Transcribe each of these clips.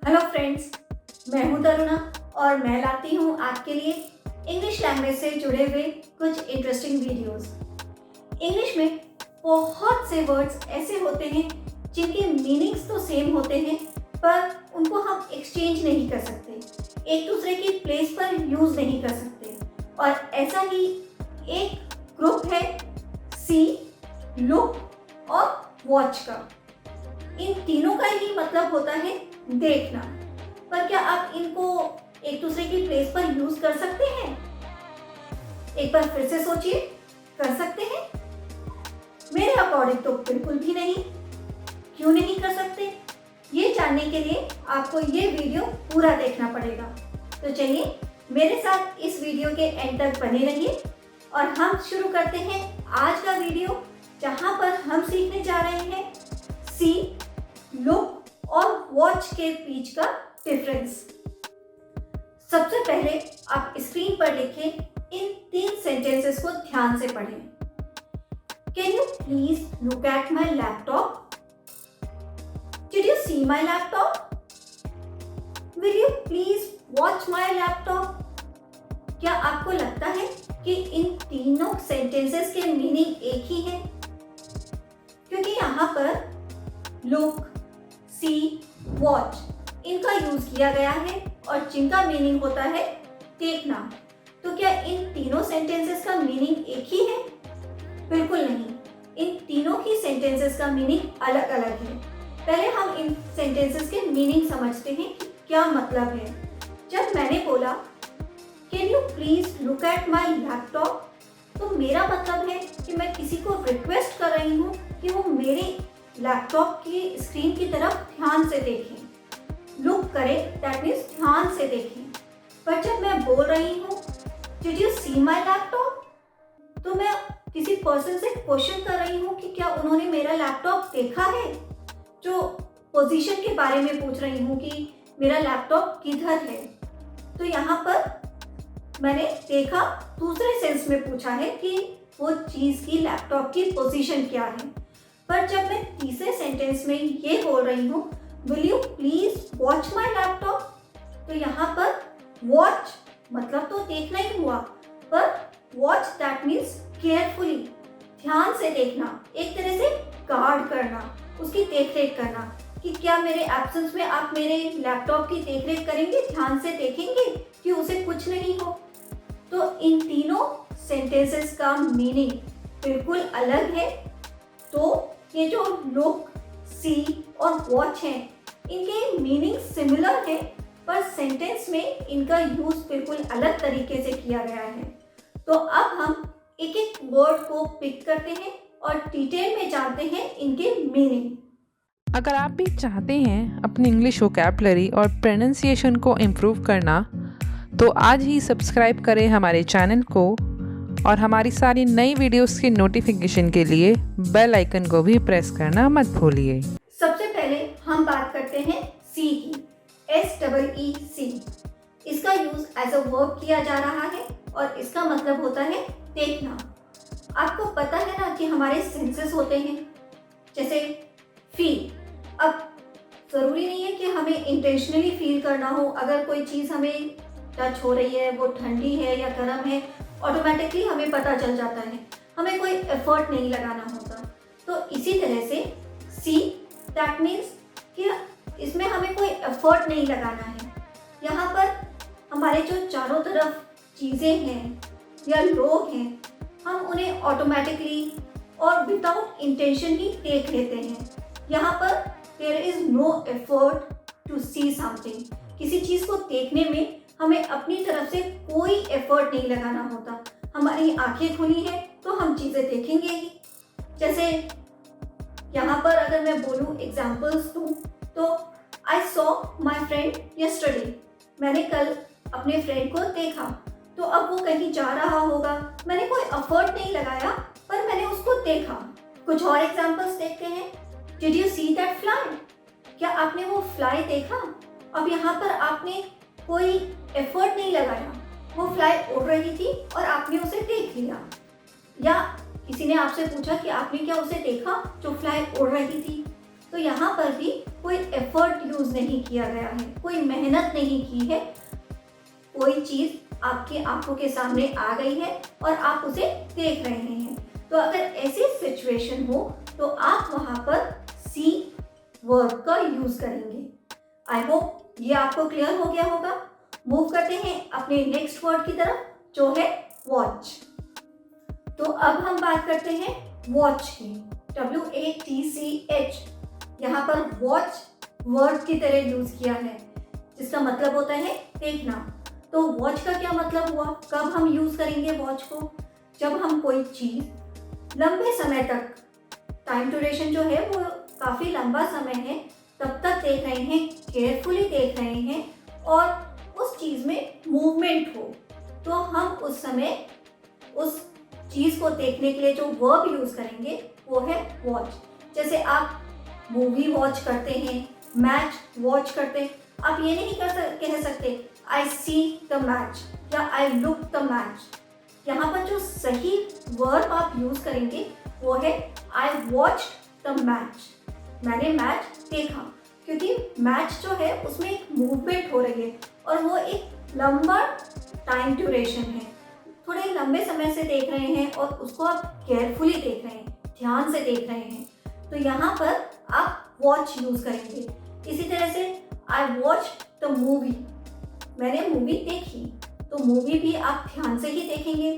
Hello friends, मैं हूं तरुणा और मैं लाती हूं आपके लिए इंग्लिश लैंग्वेज से जुड़े हुए कुछ इंटरेस्टिंग वीडियोस। इंग्लिश में बहुत से वर्ड्स ऐसे होते हैं जिनके मीनिंग्स तो सेम होते हैं पर उनको हम एक्सचेंज नहीं कर सकते, एक दूसरे की प्लेस पर यूज़ नहीं कर सकते। और ऐसा ही एक ग्रुप है सी, लुक और वॉच का। इन तीनों का ही मतलब होता है देखना, पर क्या आप इनको एक दूसरे की प्लेस पर यूज कर सकते हैं? एक बार फिर से सोचिए, कर सकते हैं? मेरे अकॉर्डिंग तो बिल्कुल भी नहीं। क्यों नहीं कर सकते? ये जानने के लिए आपको ये वीडियो पूरा देखना पड़ेगा। तो चलिए मेरे साथ इस वीडियो के एंड तक बने रहिए और हम शुरू करते हैं आज का वीडियो, जहां पर हम सीखने जा रहे हैं सी, लुक और वॉच के बीच का डिफरेंस। सबसे पहले आप स्क्रीन पर लिखे इन 3 सेंटेंसेस को ध्यान से पढ़ें। Can you please look at my laptop? Did you see my laptop? Will you please watch my laptop? क्या आपको लगता है कि इन तीनों सेंटेंसेस के मीनिंग एक ही है? क्योंकि यहाँ पर लुक, सी, वॉच इनका यूज किया गया है और जिनका मीनिंग होता है देखना। तो क्या इन तीनों सेंटेंसेस का मीनिंग एक ही है? बिल्कुल नहीं, इन तीनों की सेंटेंसेस का मीनिंग अलग अलग है। पहले हम इन सेंटेंसेस के मीनिंग समझते हैं कि क्या मतलब है। जब मैंने बोला can you please look at my laptop, तो मेरा मतलब है कि मैं किसी को रिक्वेस्ट कर रही हूँ कि वो मेरे लैपटॉप की स्क्रीन की तरफ ध्यान से देखें। लुक करें दैट मीन्स ध्यान से देखें। पर जब मैं बोल रही हूँ did you see my laptop, तो मैं किसी पर्सन से क्वेश्चन कर रही हूँ कि क्या उन्होंने मेरा लैपटॉप देखा है। जो पोजीशन के बारे में पूछ रही हूँ कि मेरा लैपटॉप किधर है। तो यहाँ पर मैंने देखा दूसरे सेंस में पूछा है कि वो चीज़ की लैपटॉप की पोजीशन क्या है। पर जब मैं तीसरे सेंटेंस में ये बोल रही हूँ will you please watch my laptop, तो यहाँ पर वॉच मतलब तो देखना ही हुआ, पर वॉच दैट मीन्स केयरफुली, ध्यान से देखना, एक तरह से गार्ड करना, उसकी देखरेख करना कि क्या मेरे एब्सेंस में आप मेरे लैपटॉप की देखरेख करेंगे, ध्यान से देखेंगे कि उसे कुछ नहीं हो। तो इन तीनों सेंटेंसेस का मीनिंग बिल्कुल अलग है। तो ये जो लुक, सी और वॉच हैं, इनके मीनिंग सिमिलर है, पर सेंटेंस में इनका यूज बिल्कुल अलग तरीके से किया गया है। तो अब हम एक एक वर्ड को पिक करते हैं और डिटेल में जानते हैं इनके मीनिंग। अगर आप भी चाहते हैं अपनी इंग्लिश वोकैबुलरी और प्रोनाउंसिएशन को इम्प्रूव करना, तो आज ही सब्सक्राइब करें हमारे चैनल को और हमारी सारी नई वीडियोस की नोटिफिकेशन के लिए बेल आइकन को भी प्रेस करना मत भूलिए। सबसे पहले हम बात करते हैं सी की, SEE। इसका यूज एज अ वर्ब किया जा रहा है और इसका मतलब होता है देखना। आपको पता है ना कि हमारे सेंसेस होते हैं, जैसे फील। अब जरूरी नहीं है कि हमें इंटेंशनली फील करना हो। अगर कोई चीज़ हमें टच हो रही है, वो ठंडी है या गर्म है, ऑटोमेटिकली हमें पता चल जाता है, हमें कोई एफर्ट नहीं लगाना होता। तो इसी तरह से सी दैट मीन्स कि इसमें हमें कोई एफर्ट नहीं लगाना है। यहाँ पर हमारे जो चारों तरफ चीज़ें हैं या लोग हैं, हम उन्हें ऑटोमेटिकली और विदाउट इंटेंशन ही देख लेते हैं। यहाँ पर there is no effort to see something. किसी चीज़ को देखने में हमें अपनी तरफ से कोई एफर्ट नहीं लगाना होता। हमारी आंखें खुली हैं तो हम चीज़ें देखेंगे ही। जैसे यहाँ पर अगर मैं बोलूँ, एग्जाम्पल्स दूँ, तो I saw my friend yesterday. मैंने कल अपने फ्रेंड को देखा। तो अब वो कहीं जा रहा होगा, मैंने कोई एफर्ट नहीं लगाया, पर मैंने उसको देखा। कुछ और एग्जाम्पल्स देखते हैं। Did you see that fly? क्या आपने वो फ्लाई देखा? अब यहाँ पर आपने कोई एफर्ट नहीं लगाया, वो फ्लाई उड़ रही थी और आपने उसे देख लिया। या किसी ने आपसे पूछा कि आपने क्या उसे देखा जो फ्लाई उड़ रही थी, तो यहाँ पर भी कोई एफर्ट यूज नहीं किया गया है, कोई मेहनत नहीं की है, कोई चीज आपकी आंखों के सामने आ गई है और आप उसे देख रहे हैं। तो अगर ऐसी सिचुएशन हो तो आप वहां पर सी वर्ड का यूज करेंगे। आई होप ये आपको क्लियर हो गया होगा। मूव करते हैं अपने नेक्स्ट वर्ड की तरफ जो है वॉच। तो अब हम बात करते हैं वॉच की। WATCH यहाँ पर वॉच वर्ड की तरह यूज किया है, जिसका मतलब होता है देखना। तो वॉच का क्या मतलब हुआ, कब हम यूज करेंगे वॉच को? जब हम कोई चीज लंबे समय तक, टाइम ड्यूरेशन जो है वो काफी लंबा समय है, तब तक देख रहे हैं, केयरफुली देख रहे हैं और उस चीज में मूवमेंट हो, तो हम उस समय उस चीज को देखने के लिए जो वर्ब यूज करेंगे वो है वॉच। जैसे आप मूवी वॉच करते हैं, मैच वॉच करते हैं, आप ये नहीं कह सकते आई सी द मैच या आई लुक द मैच। यहाँ पर जो सही वर्ब आप यूज करेंगे वो है आई वॉच द मैच। मैंने मैच देखा, क्योंकि मैच जो है उसमें एक मूवमेंट हो रही है और वो एक लंबा टाइम ड्यूरेशन है, थोड़े लंबे समय से देख रहे हैं और उसको आप केयरफुली देख रहे हैं, ध्यान से देख रहे हैं, तो यहाँ पर आप वॉच यूज करेंगे। इसी तरह से आई वॉच द मूवी, मैंने मूवी देखी, तो मूवी भी आप ध्यान से ही देखेंगे।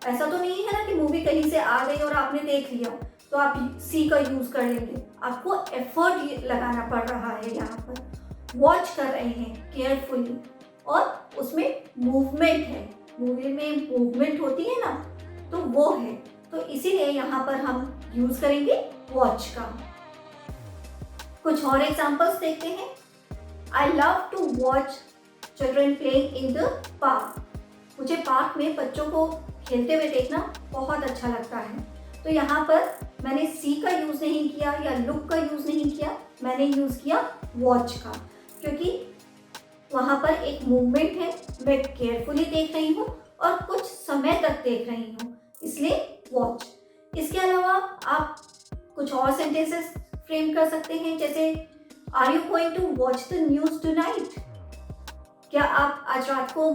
ऐसा तो नहीं है ना कि मूवी कहीं से आ गई और आपने देख लिया तो आप सी का यूज कर लेंगे। आपको एफर्ट लगाना पड़ रहा है, यहाँ पर वॉच कर रहे हैं केयरफुली और उसमें मूवमेंट है, मूवी में मूवमेंट होती है ना, तो वो है, तो इसीलिए यहाँ पर हम यूज करेंगे वॉच का। कुछ और एग्जांपल्स देखते हैं। I love to watch children playing in the park, मुझे पार्क में बच्चों को खेलते हुए देखना बहुत अच्छा लगता है। तो यहाँ पर मैंने सी का यूज नहीं किया या लुक का यूज नहीं किया, मैंने यूज किया वॉच का, क्योंकि वहाँ पर एक मूवमेंट है, मैं केयरफुली देख रही हूँ और कुछ समय तक देख रही हूँ, इसलिए वॉच। इसके अलावा आप कुछ और सेंटेंसेस फ्रेम कर सकते हैं, जैसे are you going to watch the news tonight, क्या आप आज रात को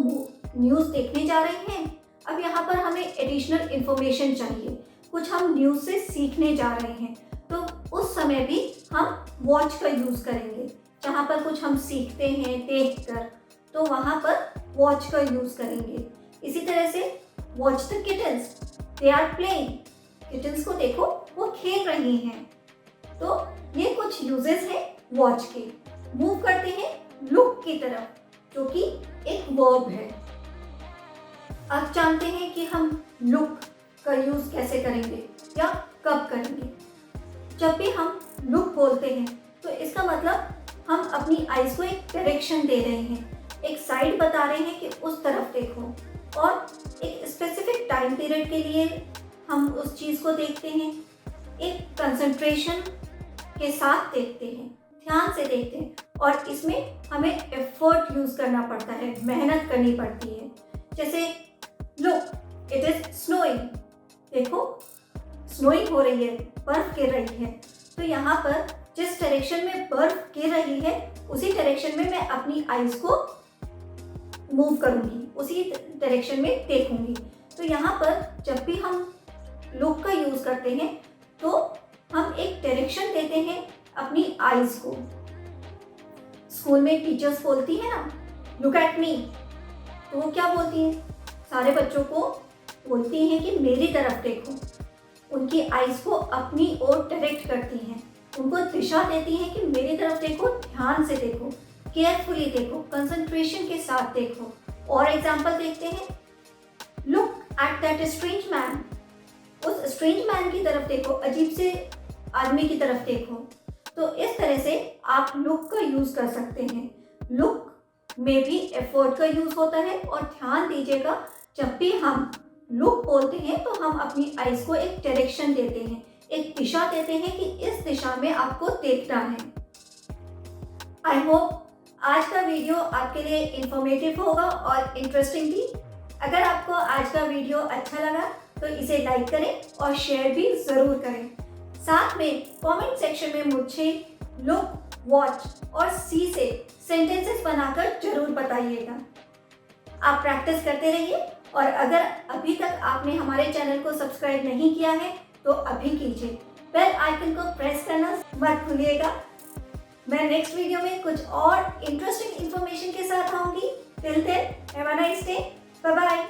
न्यूज देखने जा रहे हैं? अब यहाँ पर हमें एडिशनल इंफॉर्मेशन चाहिए, कुछ हम न्यूज से सीखने जा रहे हैं, तो उस समय भी हम वॉच का यूज करेंगे। जहाँ पर कुछ हम सीखते हैं देखकर, तो वहाँ पर वॉच का यूज करेंगे। इसी तरह से watch the kittens, they are playing, kittens को देखो वो खेल रही हैं। तो ये कुछ यूजेस हैं वॉच के। मूव करते हैं लुक की तरफ, जो कि एक वर्ब है। अब जानते हैं कि हम लुक का यूज कैसे करेंगे या कब करेंगे। जब भी हम लुक बोलते हैं तो इसका मतलब हम अपनी आईज को एक डायरेक्शन दे रहे हैं, एक साइड बता रहे हैं कि उस तरफ देखो, और एक स्पेसिफिक टाइम पीरियड के लिए हम उस चीज़ को देखते हैं, एक कंसंट्रेशन के साथ देखते हैं, ध्यान से देखते हैं, और इसमें हमें एफर्ट यूज करना पड़ता है, मेहनत करनी पड़ती है। जैसे लुक इट इज स्नोइंग, देखो स्नोइंग हो रही है, बर्फ गिर रही है, तो यहाँ पर जिस डायरेक्शन में बर्फ गिर रही है उसी डायरेक्शन में मैं अपनी आईज को मूव करूंगी, उसी डायरेक्शन में देखूंगी। तो यहाँ पर जब भी हम लुक का यूज करते हैं तो हम एक डायरेक्शन देते हैं अपनी आईज को। स्कूल में टीचर्स बोलती है ना लुक एट मी, तो वो क्या बोलती हैं? सारे बच्चों को बोलती हैं कि मेरी तरफ देखो, उनकी आईज को अपनी ओर डायरेक्ट करती हैं, उनको दिशा देती हैं कि मेरी तरफ देखो, ध्यान से देखो, केयरफुली देखो, कंसंट्रेशन के साथ देखो। और एग्जाम्पल देखते हैं, look at that strange man, उस स्ट्रेंज मैन की तरफ देखो, अजीब से आदमी की तरफ देखो। तो इस तरह से आप लुक का यूज कर सकते हैं। लुक में भी एफर्ट का यूज होता है, और ध्यान दीजिएगा जब भी हम लुक बोलते हैं तो हम अपनी आईज को एक डायरेक्शन देते हैं, एक दिशा देते हैं कि इस दिशा में आपको देखना है। आई होप आज का वीडियो आपके लिए इंफॉर्मेटिव होगा और इंटरेस्टिंग भी। अगर आपको आज का वीडियो अच्छा लगा तो इसे लाइक करें और शेयर भी ज़रूर करें। साथ में कमेंट सेक्शन में मुझे लुक, वॉच और सी से सेंटेंसेस बनाकर जरूर बताइएगा। आप प्रैक्टिस करते रहिए और अगर अभी तक आपने हमारे चैनल को सब्सक्राइब नहीं किया है तो अभी कीजिए। बेल आइकन को प्रेस करना मत भूलिएगा। मैं नेक्स्ट वीडियो में कुछ और इंटरेस्टिंग इंफॉर्मेशन के साथ आऊंगी। Till then have a nice day. Bye bye.